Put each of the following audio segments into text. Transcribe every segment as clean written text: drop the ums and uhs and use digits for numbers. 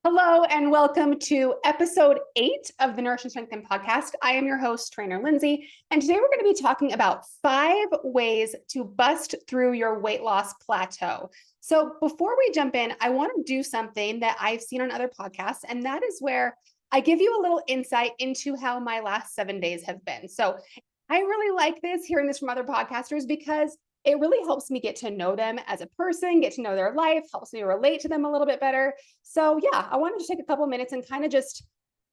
Hello and welcome to episode 8 of the Nourish and Strengthen podcast. I am your host, Trainer Lindsay, and today we're going to be talking about 5 ways to bust through your weight loss plateau. So before we jump in, I want to do something that I've seen on other podcasts, and that is where I give you a little insight into how my last 7 days have been. So I really like this, hearing this from other podcasters, because it really helps me get to know them as a person, get to know their life, helps me relate to them a little bit better. So yeah, I wanted to take a couple minutes and kind of just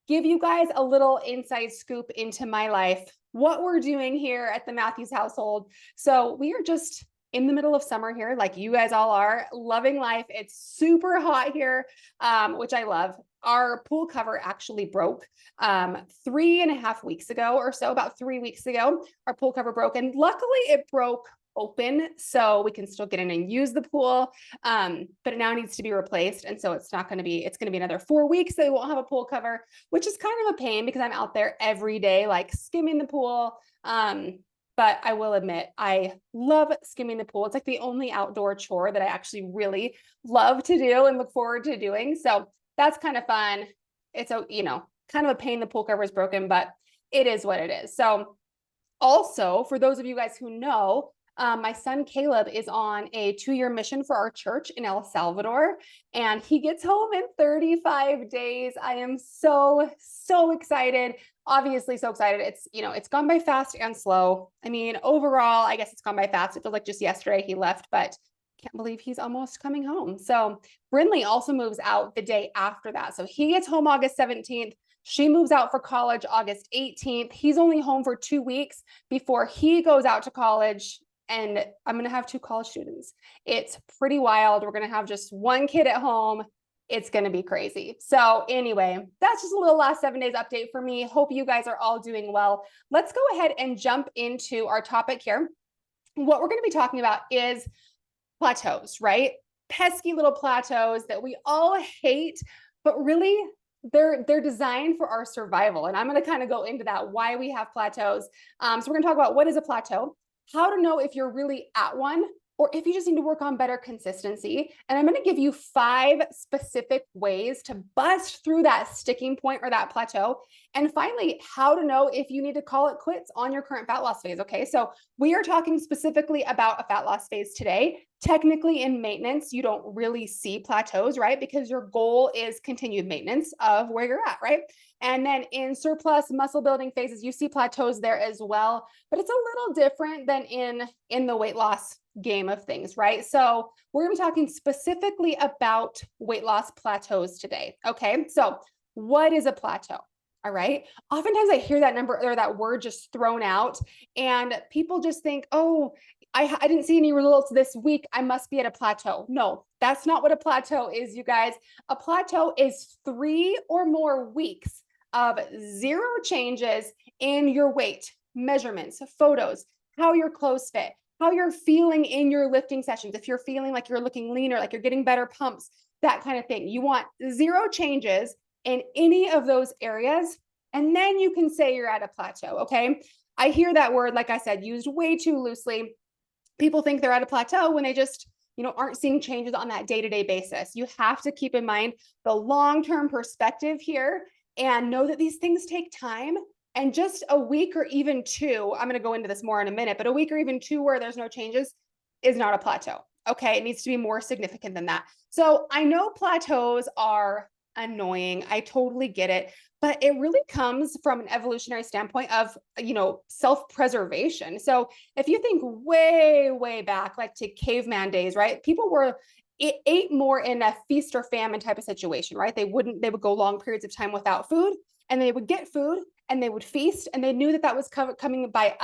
give you guys a little inside scoop into my life, what we're doing here at the Matthews household. So we are just in the middle of summer here, like you guys all are, loving life. It's super hot here, which I love. Our pool cover actually broke 3.5 weeks ago or so, about 3 weeks ago. Our pool cover broke, and luckily it broke open, so we can still get in and use the pool, but it now needs to be replaced, and so it's going to be another 4 weeks that we won't have a pool cover, which is kind of a pain because I'm out there every day like skimming the pool. But I will admit, I love skimming the pool. It's like the only outdoor chore that I actually really love to do and look forward to doing, so that's kind of fun. It's a kind of a pain the pool cover is broken, but it is what it is. So also, for those of you guys who know, my son Caleb is on a 2-year mission for our church in El Salvador, and he gets home in 35 days. I am so excited. Obviously, so excited. It's gone by fast and slow. I mean, overall, I guess it's gone by fast. It feels like just yesterday he left, but can't believe he's almost coming home. So Brinley also moves out the day after that. So he gets home August 17th. She moves out for college August 18th. He's only home for 2 weeks before he goes out to college. And I'm going to have 2 college students. It's pretty wild. We're going to have just 1 kid at home. It's going to be crazy. So anyway, that's just a little last 7 days update for me. Hope you guys are all doing well. Let's go ahead and jump into our topic here. What we're going to be talking about is plateaus, right? Pesky little plateaus that we all hate, but really they're designed for our survival. And I'm going to kind of go into that, why we have plateaus. So we're going to talk about what is a plateau, how to know if you're really at one, or if you just need to work on better consistency. And I'm going to give you 5 specific ways to bust through that sticking point or that plateau. And finally, how to know if you need to call it quits on your current fat loss phase. Okay, so we are talking specifically about a fat loss phase today. Technically, in maintenance, you don't really see plateaus, right? Because your goal is continued maintenance of where you're at, right? And then in surplus muscle building phases, you see plateaus there as well, but it's a little different than in the weight loss game of things, right? So we're going to be talking specifically about weight loss plateaus today. Okay, so what is a plateau? All right. Oftentimes I hear that number or that word just thrown out, and people just think, oh, I didn't see any results this week, I must be at a plateau. No, that's not what a plateau is, you guys. A plateau is 3 or more weeks of 0 changes in your weight, measurements, photos, how your clothes fit, how you're feeling in your lifting sessions. If you're feeling like you're looking leaner, like you're getting better pumps, that kind of thing. You want 0 changes in any of those areas, and then you can say you're at a plateau, okay? I hear that word, like I said, used way too loosely. People think they're at a plateau when they just aren't seeing changes on that day-to-day basis. You have to keep in mind the long-term perspective here and know that these things take time. And just a week or even 2, I'm going to go into this more in a minute, but a week or even 2 where there's no changes is not a plateau. Okay, it needs to be more significant than that. So I know plateaus are annoying. I totally get it, but it really comes from an evolutionary standpoint of, self-preservation. So if you think way back, like to caveman days, right? People ate more in a feast or famine type of situation, right? They would go long periods of time without food, and they would get food and they would feast, and they knew that was coming by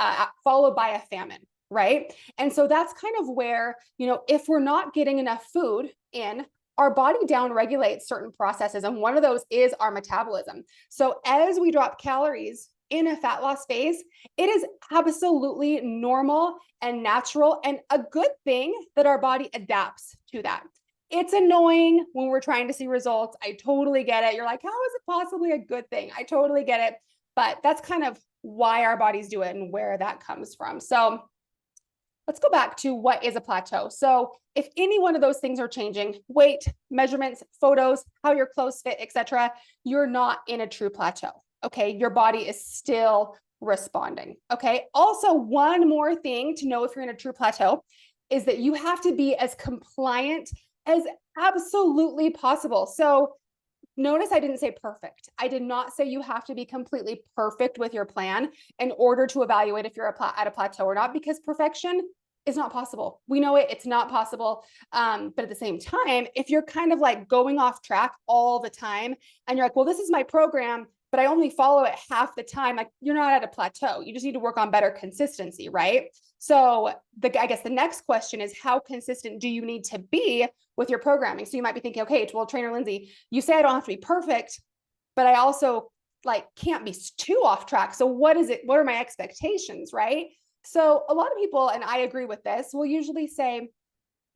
followed by a famine, right? And so that's kind of where, if we're not getting enough food in, our body down regulates certain processes, and one of those is our metabolism. So as we drop calories in a fat loss phase, it is absolutely normal and natural and a good thing that our body adapts to that. It's annoying when we're trying to see results. I totally get it. You're like, how is it possibly a good thing? I totally get it. But that's kind of why our bodies do it and where that comes from. So let's go back to what is a plateau. So if any one of those things are changing, weight, measurements, photos, how your clothes fit, etc., you're not in a true plateau. Okay. Your body is still responding. Okay. Also, one more thing to know if you're in a true plateau is that you have to be as compliant as absolutely possible. So notice I didn't say perfect. I did not say you have to be completely perfect with your plan in order to evaluate if you're at a plateau or not, because perfection is not possible. We know it's not possible. But at the same time, if you're kind of like going off track all the time and you're like, well, this is my program, but I only follow it half the time, like you're not at a plateau. You just need to work on better consistency, right? So I guess the next question is, how consistent do you need to be with your programming? So you might be thinking, okay, well, Trainer Lindsay, you say I don't have to be perfect, but I also like can't be too off track. So what is it? What are my expectations, right? So a lot of people, and I agree with this, will usually say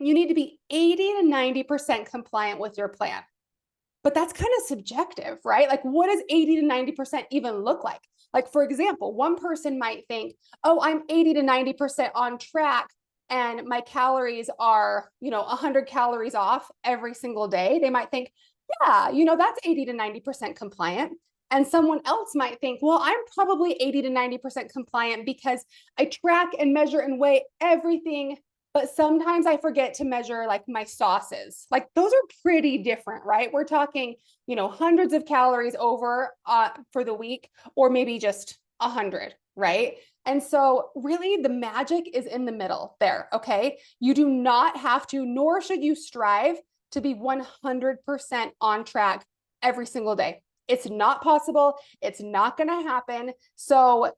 you need to be 80 to 90% compliant with your plan. But that's kind of subjective, right? Like, what does 80 to 90% even look like? Like, for example, one person might think, oh, I'm 80 to 90% on track and my calories are, 100 calories off every single day. They might think, yeah, that's 80 to 90% compliant. And someone else might think, well, I'm probably 80 to 90% compliant because I track and measure and weigh everything, but sometimes I forget to measure like my sauces. Like those are pretty different, right? We're talking, hundreds of calories over for the week, or maybe just 100, right? And so really the magic is in the middle there, okay? You do not have to, nor should you strive to be 100% on track every single day. It's not possible. It's not going to happen. So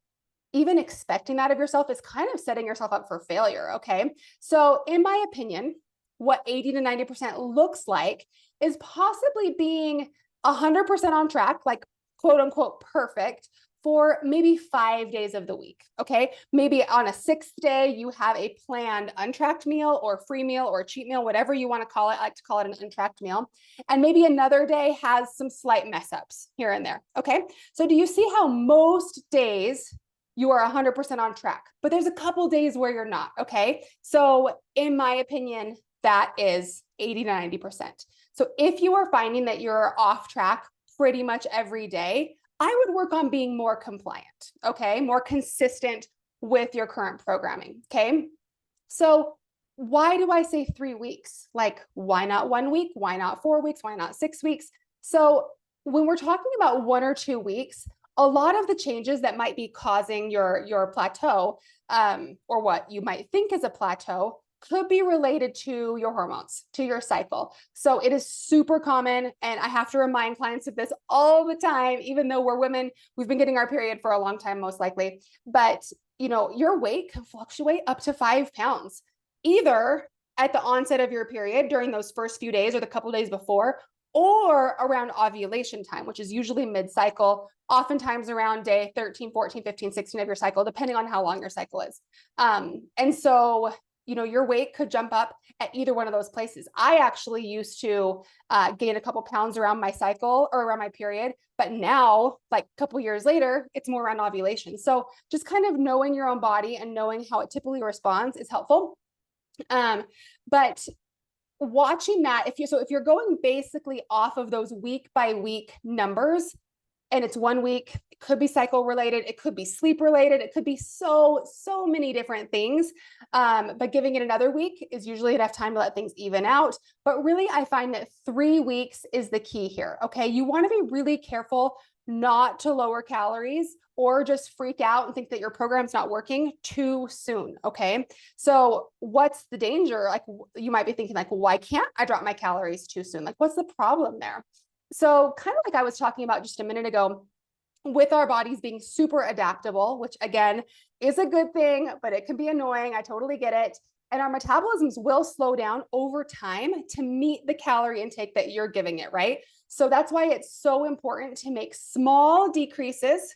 even expecting that of yourself is kind of setting yourself up for failure. Okay. So in my opinion, what 80 to 90% looks like is possibly being 100% on track, like quote unquote perfect, for maybe 5 days of the week. Okay. Maybe on a sixth day, you have a planned untracked meal or free meal or cheat meal, whatever you want to call it. I like to call it an untracked meal. And maybe another day has some slight mess ups here and there. Okay. So do you see how most days you are 100% on track, but there's a couple days where you're not, okay? So in my opinion, that is 80 to 90%. So if you are finding that you're off track pretty much every day, I would work on being more compliant, okay? More consistent with your current programming, okay? So why do I say 3 weeks? Like, why not 1 week? Why not 4 weeks? Why not 6 weeks? So when we're talking about 1 or 2 weeks, a lot of the changes that might be causing your plateau, or what you might think is a plateau, could be related to your hormones, to your cycle. So it is super common. And I have to remind clients of this all the time, even though we're women, we've been getting our period for a long time, most likely. But, your weight can fluctuate up to 5 pounds, either at the onset of your period during those first few days or the couple days before, or around ovulation time, which is usually mid-cycle, oftentimes around day 13, 14, 15, 16 of your cycle, depending on how long your cycle is. And so, your weight could jump up at either one of those places. I actually used to gain a couple pounds around my cycle or around my period, but now, like a couple years later, it's more around ovulation. So just kind of knowing your own body and knowing how it typically responds is helpful. But watching that, if you're going basically off of those week by week numbers, and it's 1 week, it could be cycle related, it could be sleep related, it could be so many different things. But giving it another week is usually enough time to let things even out. But really, I find that 3 weeks is the key here. Okay. You want to be really careful not to lower calories or just freak out and think that your program's not working too soon. Okay. So what's the danger? Like, you might be thinking like, well, why can't I drop my calories too soon? Like, what's the problem there? So kind of like I was talking about just a minute ago, with our bodies being super adaptable, which again is a good thing, but it can be annoying. I totally get it. And our metabolisms will slow down over time to meet the calorie intake that you're giving it, right? So that's why it's so important to make small decreases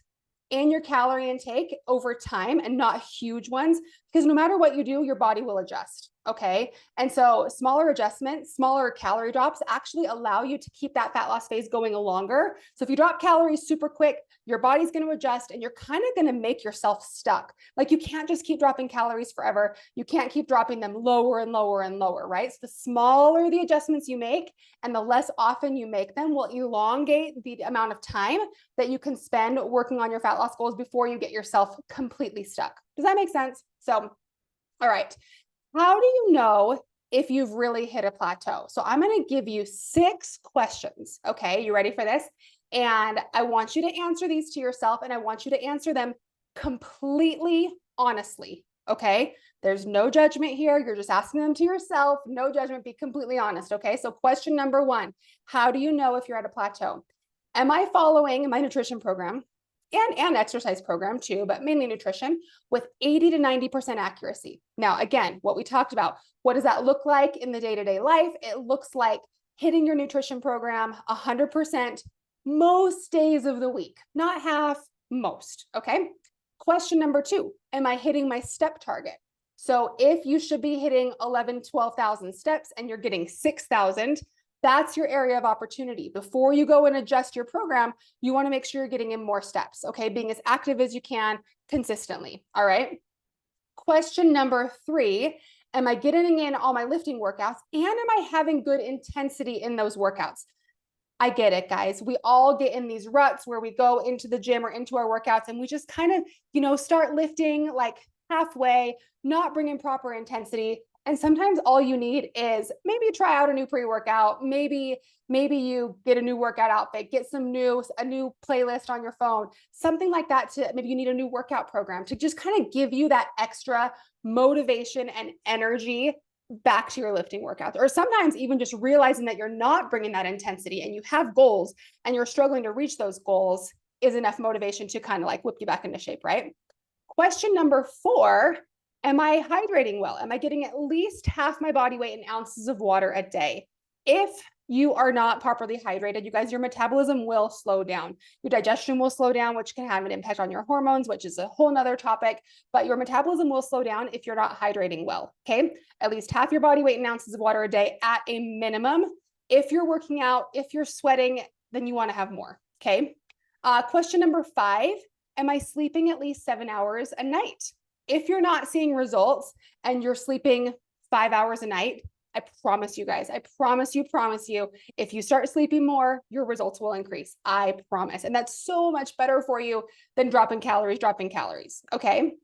in your calorie intake over time and not huge ones, because no matter what you do, your body will adjust. Okay. And so smaller adjustments, smaller calorie drops actually allow you to keep that fat loss phase going longer. So if you drop calories super quick, your body's going to adjust and you're kind of going to make yourself stuck. Like you can't just keep dropping calories forever. You can't keep dropping them lower and lower and lower, right? So the smaller the adjustments you make and the less often you make them will elongate the amount of time that you can spend working on your fat loss goals before you get yourself completely stuck. Does that make sense? So, all right. How do you know if you've really hit a plateau? So I'm going to give you 6 questions. Okay, you ready for this? And I want you to answer these to yourself and I want you to answer them completely honestly. Okay, there's no judgment here. You're just asking them to yourself. No judgment. Be completely honest. Okay, so question number 1, how do you know if you're at a plateau? Am I following my nutrition program? And exercise program too, but mainly nutrition with 80 to 90% accuracy. Now, again, what we talked about, what does that look like in the day-to-day life? It looks like hitting your nutrition program 100% most days of the week, not half, most, okay? Question number 2, am I hitting my step target? So if you should be hitting 11, 12,000 steps and you're getting 6,000, that's your area of opportunity. Before you go and adjust your program, you want to make sure you're getting in more steps, okay? Being as active as you can consistently, all right? Question number 3, am I getting in all my lifting workouts and am I having good intensity in those workouts? I get it, guys. We all get in these ruts where we go into the gym or into our workouts and we just kind of, start lifting like halfway, not bringing proper intensity. And sometimes all you need is maybe try out a new pre-workout. Maybe you get a new workout outfit, get a new playlist on your phone, something like that. Maybe you need a new workout program to just kind of give you that extra motivation and energy back to your lifting workouts. Or sometimes even just realizing that you're not bringing that intensity and you have goals and you're struggling to reach those goals is enough motivation to kind of like whip you back into shape, right? Question number 4, am I hydrating well? Am I getting at least half my body weight in ounces of water a day? If you are not properly hydrated, you guys, your metabolism will slow down. Your digestion will slow down, which can have an impact on your hormones, which is a whole nother topic, but your metabolism will slow down if you're not hydrating well, okay? At least half your body weight in ounces of water a day at a minimum. If you're working out, if you're sweating, then you wanna have more, okay? Question number 5, am I sleeping at least 7 hours a night? If you're not seeing results and you're sleeping 5 hours a night, I promise you guys, I promise you, if you start sleeping more, your results will increase. I promise. And that's so much better for you than dropping calories. Okay.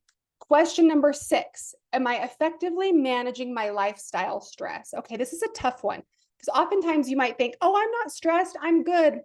Question number 6, am I effectively managing my lifestyle stress? Okay, this is a tough one because oftentimes you might think, oh, I'm not stressed, I'm good.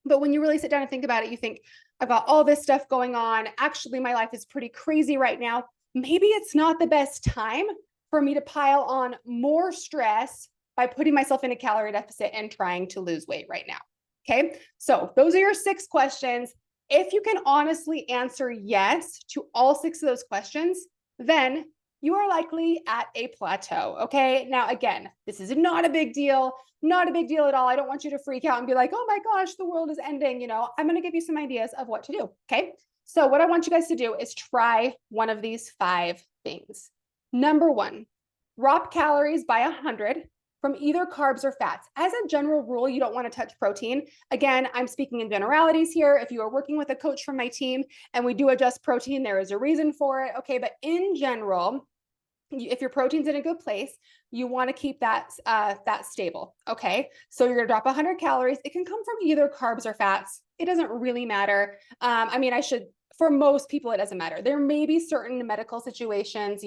But when you really sit down and think about it, you think, I've got all this stuff going on. Actually, my life is pretty crazy right now. Maybe it's not the best time for me to pile on more stress by putting myself in a calorie deficit and trying to lose weight right now. Okay, so those are your 6 questions. If you can honestly answer yes to all 6 of those questions, then you are likely at a plateau. Okay, now again, this is not a big deal. Not a big deal at all. I don't want you to freak out and be like, oh my gosh, the world is ending. I'm going to give you some ideas of what to do. Okay. So what I want you guys to do is try one of these 5 things. Number 1, drop calories by 100 from either carbs or fats. As a general rule, you don't want to touch protein. Again, I'm speaking in generalities here. If you are working with a coach from my team and we do adjust protein, there is a reason for it. Okay. But in general, if your protein's in a good place, you want to keep that stable. Okay, so you're gonna drop 100 calories. It can come from either carbs or fats. It doesn't really matter. For most people, it doesn't matter. There may be certain medical situations,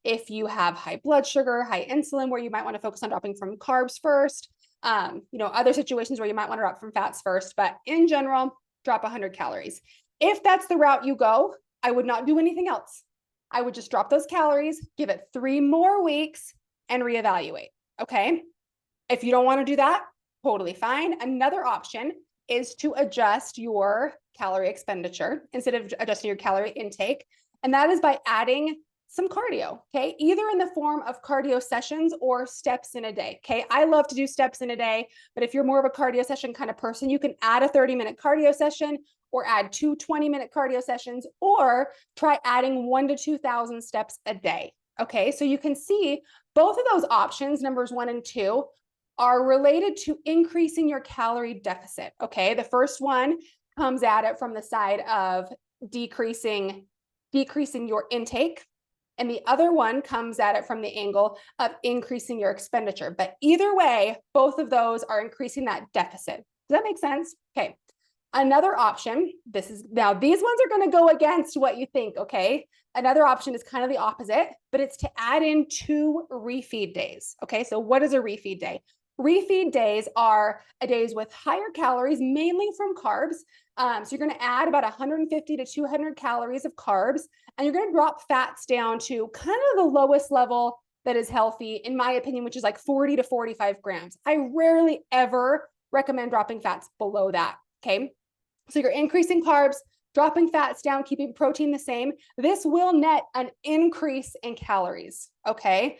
if you have high blood sugar, high insulin, where you might want to focus on dropping from carbs first. Other situations where you might want to drop from fats first. But in general, drop 100 calories. If that's the route you go, I would not do anything else. I would just drop those calories, give it 3 more weeks and reevaluate. Okay. If you don't want to do that, totally fine. Another option is to adjust your calorie expenditure instead of adjusting your calorie intake. And that is by adding some cardio. Okay. Either in the form of cardio sessions or steps in a day. Okay. I love to do steps in a day, but if you're more of a cardio session kind of person, you can add a 30-minute cardio session or add 2 20-minute cardio sessions, or try adding 1,000 to 2,000 steps a day. Okay, so you can see both of those options, numbers 1 and 2, are related to increasing your calorie deficit. Okay, the first one comes at it from the side of decreasing your intake, and the other one comes at it from the angle of increasing your expenditure. But either way, both of those are increasing that deficit. Does that make sense? Okay. Another option, now these ones are going to go against what you think, okay? Another option is kind of the opposite, but it's to add in 2 refeed days. Okay, so what is a refeed day? Refeed days are days with higher calories, mainly from carbs. So you're going to add about 150 to 200 calories of carbs, and you're going to drop fats down to kind of the lowest level that is healthy, in my opinion, which is like 40 to 45 grams. I rarely ever recommend dropping fats below that. Okay. So you're increasing carbs, dropping fats down, keeping protein the same. This will net an increase in calories. Okay.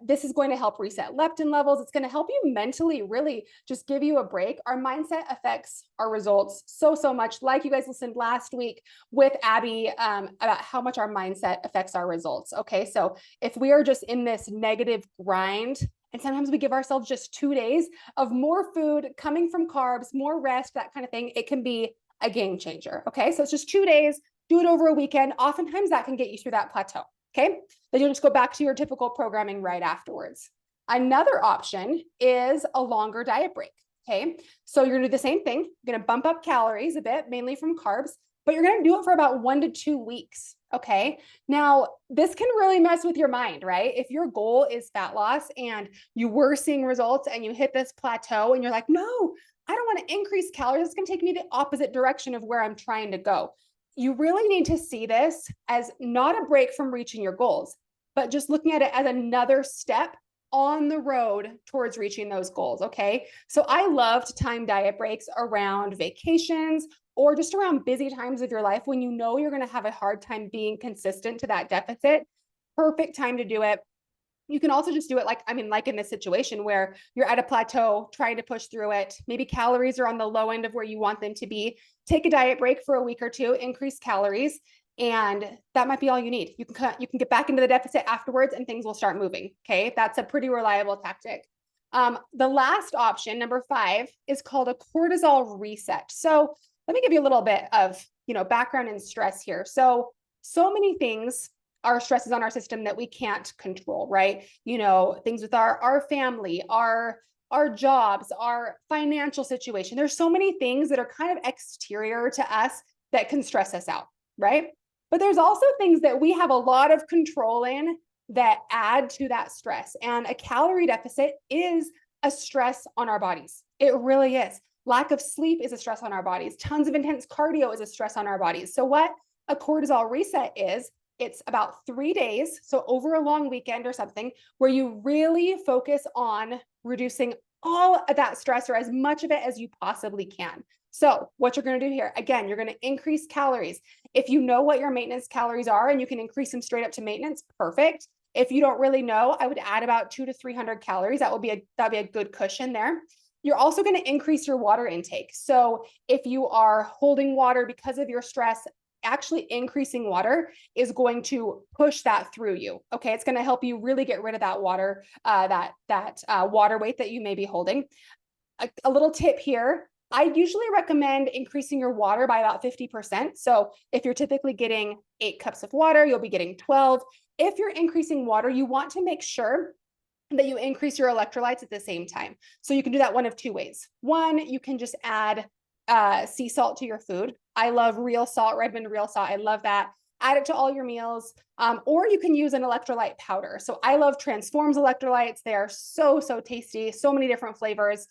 This is going to help reset leptin levels. It's going to help you mentally really just give you a break. Our mindset affects our results so much. Like you guys listened last week with Abby about how much our mindset affects our results. Okay. So if we are just in this negative grind, and sometimes we give ourselves just 2 days of more food coming from carbs, more rest, that kind of thing, it can be a game changer. Okay. So it's just 2 days, do it over a weekend. Oftentimes that can get you through that plateau. Okay. Then you'll just go back to your typical programming right afterwards. Another option is a longer diet break. Okay. So you're going to do the same thing. You're going to bump up calories a bit, mainly from carbs, but you're going to do it for about 1 to 2 weeks. Okay. Now, this can really mess with your mind, right? If your goal is fat loss and you were seeing results and you hit this plateau and you're like, no, I don't want to increase calories. It's going to take me the opposite direction of where I'm trying to go. You really need to see this as not a break from reaching your goals, but just looking at it as another step on the road towards reaching those goals. Okay. So I love to time diet breaks around vacations or just around busy times of your life when you know you're going to have a hard time being consistent to that deficit. Perfect time to do it. You can also just do it like in this situation where you're at a plateau, trying to push through it. Maybe calories are on the low end of where you want them to be. Take a diet break for a week or two, increase calories, and that might be all you need. You can get back into the deficit afterwards and things will start moving. Okay. That's a pretty reliable tactic. The last option, number 5, is called a cortisol reset. So let me give you a little bit of, background and stress here. So many things are stresses on our system that we can't control, right? Things with our family, our jobs, our financial situation. There's so many things that are kind of exterior to us that can stress us out, right? But there's also things that we have a lot of control in that add to that stress. And a calorie deficit is a stress on our bodies. It really is. Lack of sleep is a stress on our bodies. Tons of intense cardio is a stress on our bodies. So what a cortisol reset is, it's about 3 days, so over a long weekend or something, where you really focus on reducing all of that stress or as much of it as you possibly can. So what you're going to do here, again, you're going to increase calories. If you know what your maintenance calories are and you can increase them straight up to maintenance, perfect. If you don't really know, I would add about 200 to 300 calories. That'd be a good cushion there. You're also going to increase your water intake. So if you are holding water because of your stress, actually increasing water is going to push that through you. Okay. It's going to help you really get rid of that water, water weight that you may be holding. A little tip here. I usually recommend increasing your water by about 50%. So if you're typically getting 8 cups of water, you'll be getting 12. If you're increasing water, you want to make sure that you increase your electrolytes at the same time. So you can do that one of 2 ways. One, you can just add sea salt to your food. I love real salt, Redmond real salt. I love that. Add it to all your meals. Or you can use an electrolyte powder. So I love Transform's electrolytes. They are so tasty, so many different flavors.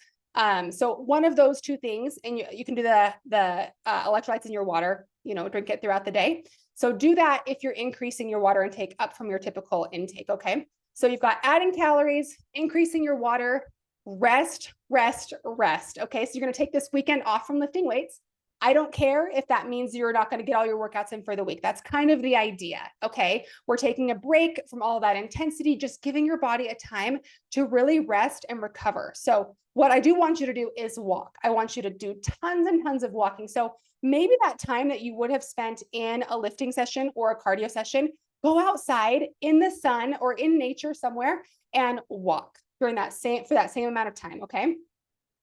So one of those 2 things, and you can do the electrolytes in your water, drink it throughout the day. So do that if you're increasing your water intake up from your typical intake. Okay. So you've got adding calories, increasing your water, rest. Okay. So you're going to take this weekend off from lifting weights. I don't care if that means you're not going to get all your workouts in for the week. That's kind of the idea. Okay. We're taking a break from all of that intensity, just giving your body a time to really rest and recover. So what I do want you to do is walk. I want you to do tons and tons of walking. So maybe that time that you would have spent in a lifting session or a cardio session, go outside in the sun or in nature somewhere and walk during for that same amount of time. Okay.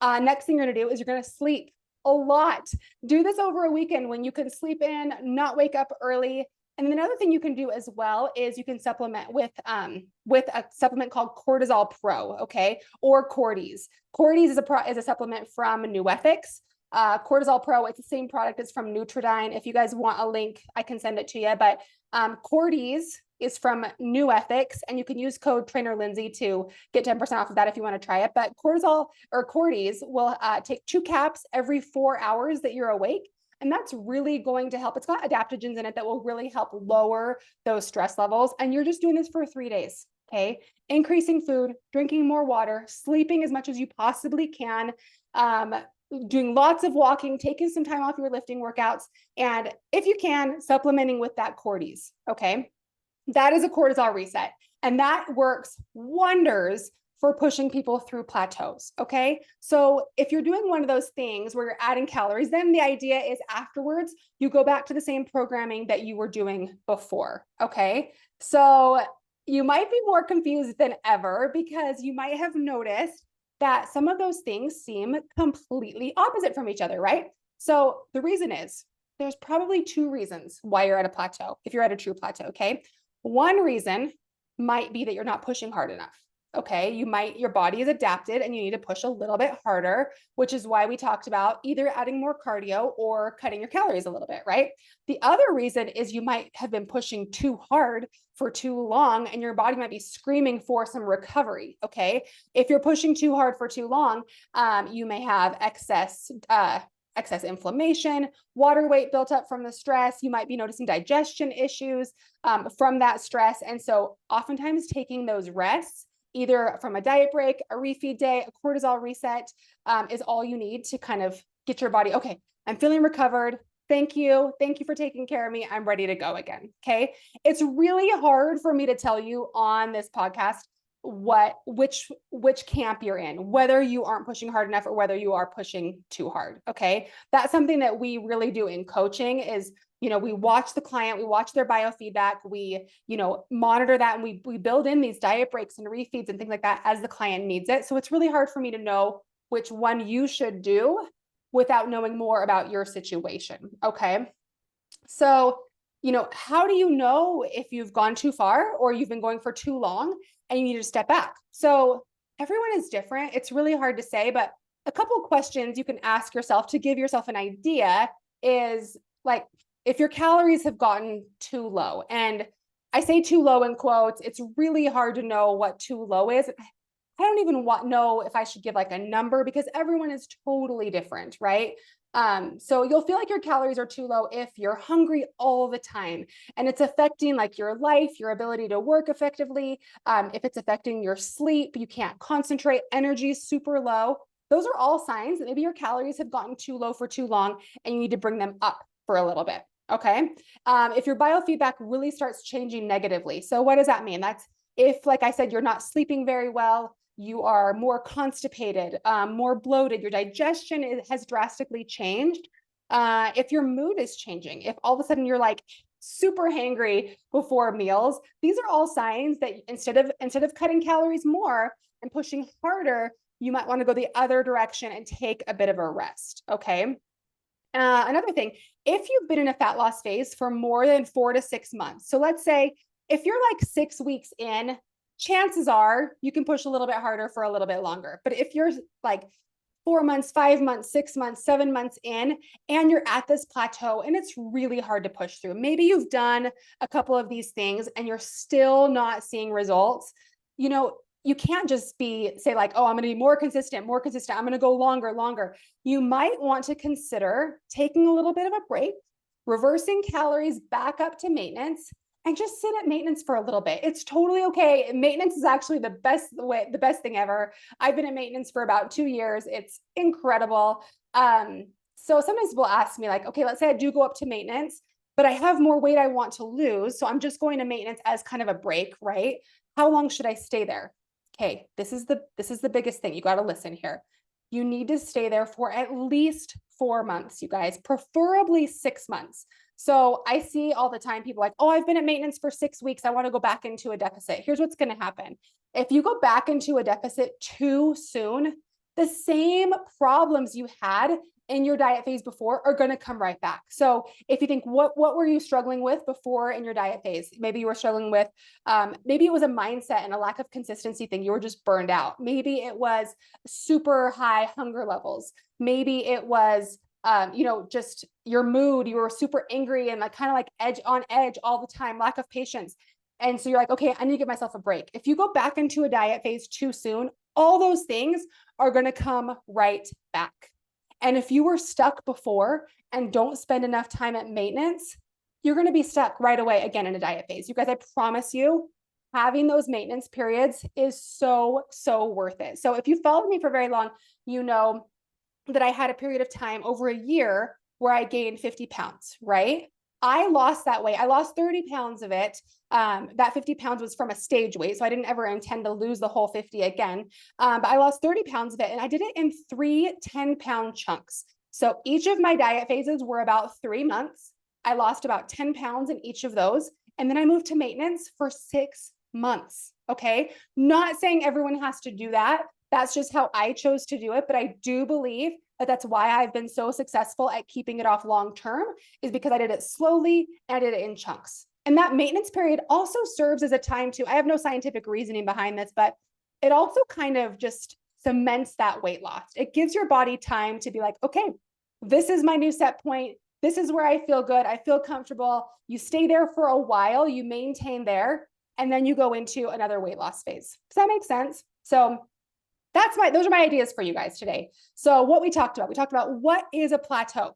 Next thing you're going to do is you're going to sleep a lot. Do this over a weekend when you can sleep in, not wake up early. And then another thing you can do as well is you can supplement with a supplement called Cortisol Pro, okay, or Cordy's. Cordy's is a supplement from New Ethics. Cortisol Pro, it's the same product as from Nutridyne. If you guys want a link, I can send it to you. But Cordy's is from New Ethics, and you can use code Trainer Lindsay to get 10% off of that if you want to try it. But cortisol or Cordy's will take 2 caps every 4 hours that you're awake. And that's really going to help. It's got adaptogens in it that will really help lower those stress levels. And you're just doing this for 3 days. Okay. Increasing food, drinking more water, sleeping as much as you possibly can, doing lots of walking, taking some time off your lifting workouts. And if you can, supplementing with that Cordy's. Okay. That is a cortisol reset. And that works wonders for pushing people through plateaus. Okay. So if you're doing one of those things where you're adding calories, then the idea is afterwards, you go back to the same programming that you were doing before. Okay. So you might be more confused than ever because you might have noticed that some of those things seem completely opposite from each other, right? So the reason is there's probably 2 reasons why you're at a plateau, if you're at a true plateau. Okay. One reason might be that you're not pushing hard enough. Okay. Your body is adapted and you need to push a little bit harder, which is why we talked about either adding more cardio or cutting your calories a little bit, right? The other reason is you might have been pushing too hard for too long and your body might be screaming for some recovery. Okay. If you're pushing too hard for too long, you may have excess inflammation, water weight built up from the stress. You might be noticing digestion issues from that stress. And so oftentimes taking those rests, either from a diet break, a refeed day, a cortisol reset, is all you need to kind of get your body, okay, I'm feeling recovered. Thank you. Thank you for taking care of me. I'm ready to go again. Okay. It's really hard for me to tell you on this podcast which camp you're in, whether you aren't pushing hard enough or whether you are pushing too hard. Okay. That's something that we really do in coaching is, we watch the client, we watch their biofeedback, we, monitor that, and we build in these diet breaks and refeeds and things like that as the client needs it. So it's really hard for me to know which one you should do without knowing more about your situation. Okay. So, how do you know if you've gone too far or you've been going for too long and you need to step back? So everyone is different. It's really hard to say, but a couple of questions you can ask yourself to give yourself an idea is like, if your calories have gotten too low, and I say too low in quotes, it's really hard to know what too low is. I don't even know if I should give like a number because everyone is totally different, right? So you'll feel like your calories are too low if you're hungry all the time and it's affecting like your life, your ability to work effectively. If it's affecting your sleep, you can't concentrate, energy is super low. Those are all signs that maybe your calories have gotten too low for too long and you need to bring them up for a little bit. Okay. If your biofeedback really starts changing negatively. So what does that mean? That's if, like I said, you're not sleeping very well, you are more constipated, more bloated, your digestion has drastically changed. If your mood is changing, if all of a sudden you're like super hangry before meals, these are all signs that instead of cutting calories more and pushing harder, you might want to go the other direction and take a bit of a rest. Okay. Another thing, if you've been in a fat loss phase for more than 4 to 6 months, so let's say if you're like 6 weeks in, chances are you can push a little bit harder for a little bit longer. But if you're like 4 months, 5 months, 6 months, 7 months in, and you're at this plateau and it's really hard to push through, maybe you've done a couple of these things and you're still not seeing results, you can't just say like, oh, I'm going to be more consistent. I'm going to go longer. You might want to consider taking a little bit of a break, reversing calories back up to maintenance, and just sit at maintenance for a little bit. It's totally okay. Maintenance is actually the best thing ever. I've been in maintenance for about 2 years. It's incredible. So sometimes people ask me like, okay, let's say I do go up to maintenance, but I have more weight I want to lose. So I'm just going to maintenance as kind of a break, right? How long should I stay there? Okay, this is the biggest thing. You got to listen here. You need to stay there for at least 4 months, you guys, preferably 6 months. So I see all the time people like, oh, I've been at maintenance for 6 weeks. I want to go back into a deficit. Here's what's going to happen. If you go back into a deficit too soon, the same problems you had in your diet phase before are going to come right back. So if you think, what were you struggling with before in your diet phase? Maybe you were struggling with, maybe it was a mindset and a lack of consistency thing. You were just burned out. Maybe it was super high hunger levels. Maybe it was just your mood, you were super angry and like kind of like edge on edge all the time, lack of patience. And so you're like, okay, I need to give myself a break. If you go back into a diet phase too soon, all those things are going to come right back. And if you were stuck before and don't spend enough time at maintenance, you're going to be stuck right away again in a diet phase. You guys, I promise you, having those maintenance periods is so, so worth it. So if you followed me for very long, you know that I had a period of time over a year where I gained 50 pounds, right? I lost that weight. I lost 30 pounds of it. That 50 pounds was from a stage weight. So I didn't ever intend to lose the whole 50 again. But I lost 30 pounds of it and I did it in 3 10-pound chunks. So each of my diet phases were about 3 months. I lost about 10 pounds in each of those. And then I moved to maintenance for 6 months. Okay. Not saying everyone has to do that. That's just how I chose to do it. But I do believe that that's why I've been so successful at keeping it off long term, is because I did it slowly and I did it in chunks. And that maintenance period also serves as a time to, I have no scientific reasoning behind this, but it also kind of just cements that weight loss. It gives your body time to be like, okay, this is my new set point. This is where I feel good. I feel comfortable. You stay there for a while, you maintain there, and then you go into another weight loss phase. Does that make sense? So those are my ideas for you guys today. So what we talked about what is a plateau,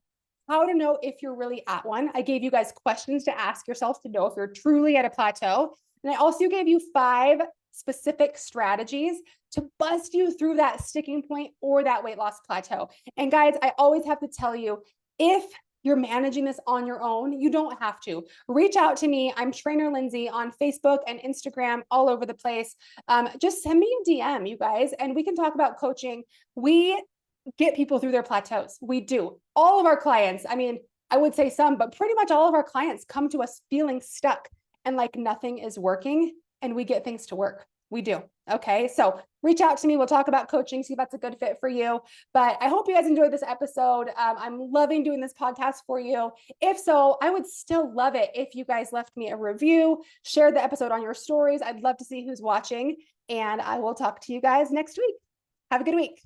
how to know if you're really at one. I gave you guys questions to ask yourself to know if you're truly at a plateau. And I also gave you 5 specific strategies to bust you through that sticking point or that weight loss plateau. And guys, I always have to tell you, if you're managing this on your own, you don't have to. Reach out to me. I'm Trainer Lindsay on Facebook and Instagram, all over the place. Just send me a DM, you guys, and we can talk about coaching. We get people through their plateaus. We do. All of our clients, I mean, I would say some, but pretty much all of our clients come to us feeling stuck and like nothing is working, and we get things to work. We do. Okay. So reach out to me. We'll talk about coaching, see if that's a good fit for you. But I hope you guys enjoyed this episode. I'm loving doing this podcast for you. If so, I would still love it if you guys left me a review, shared the episode on your stories. I'd love to see who's watching. And I will talk to you guys next week. Have a good week.